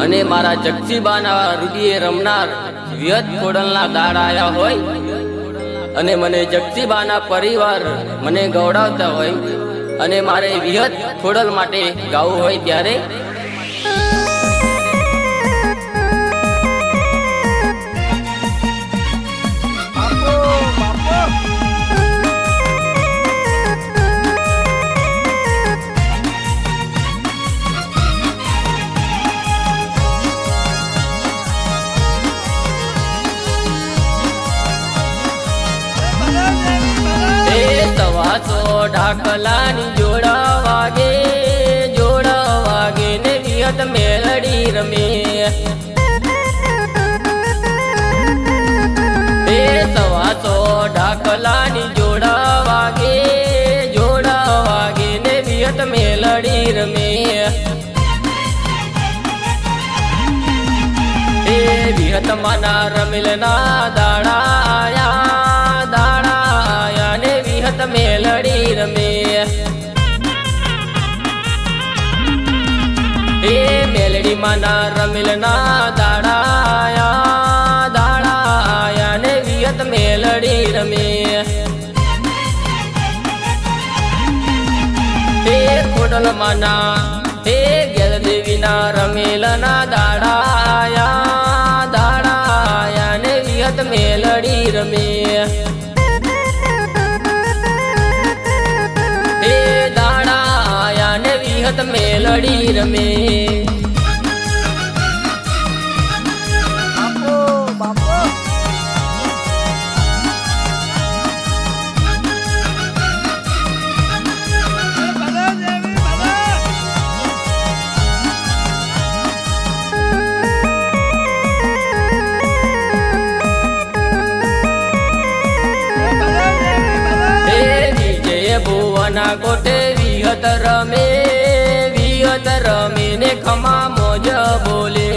અને મારા જગજીબાના રૂડીએ રમનાર વિહત ખોડલના દાડા આયા હોય અને મને જગજીબાના પરિવાર મને ગૌડાવતા હોય અને મારે વિહત ખોડલ માટે ગાવું હોય ત્યારે ઢાકલાની જોડા વાગે ને વિહત મેલડી રમે એ સવાસો ઢાકલાની જોડા વાગે ને વિહત મેલડી રમે એ વિહત માના રમેલના દાડા આયા ને વિહત મેલડી રમે એ મેલડી માના રમેલના દાડા આયા ને વિહત મેલડી રમે એ ખોડલ માના એ ગેલ દેવીના રમેલના દાડા આયા ને વિહત મેલડી રમે વિહત મેલડી રમે ભુવના કોટે વિહત રમે ને ખમા મોજ બોલે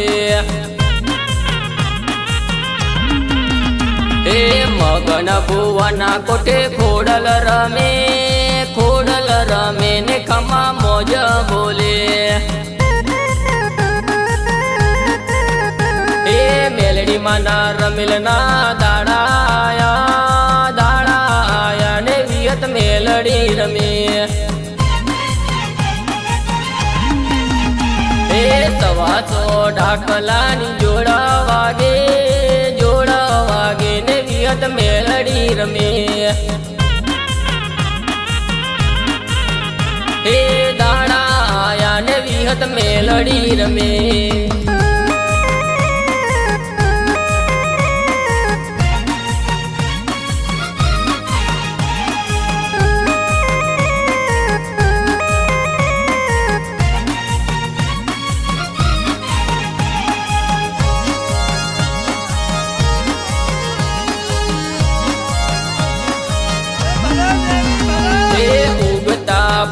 એ મગન ભુવના કોટે ખોડલ રમે ને ખમા મોજ બોલે એ મેલડી માના રમેલના દાડા આયા ને વિહત મેલડી રમે એ સવાસો ઢાકલાની જોડા વાગે ને વિહત મેલડી રમે એ દાડા આયા ને વિહત મેલડી રમે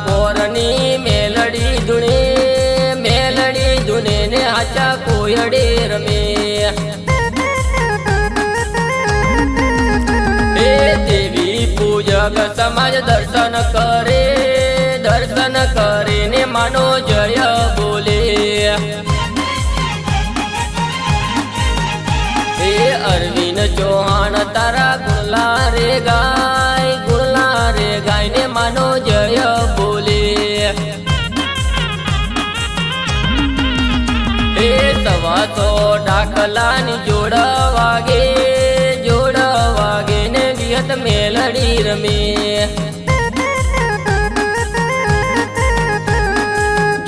પોરની મેલડી ધૂણે ને હાચા કોયડે રમે એ દેવી પૂજક સમાજ દર્શન કરે ને માનો જય બોલે એ અરવિંદ ચૌહાણ તારા ગુણલા રે ગાય ને માનો જય બોલે એ સવાસો ઢાકલાની જોડા વાગે ને વિહત મેલડી રમે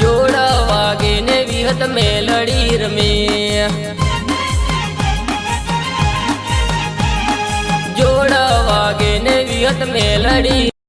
જોડા વાગે ને વિહત મેલડી રમે જોડા વાગે ને વિહત મેલડી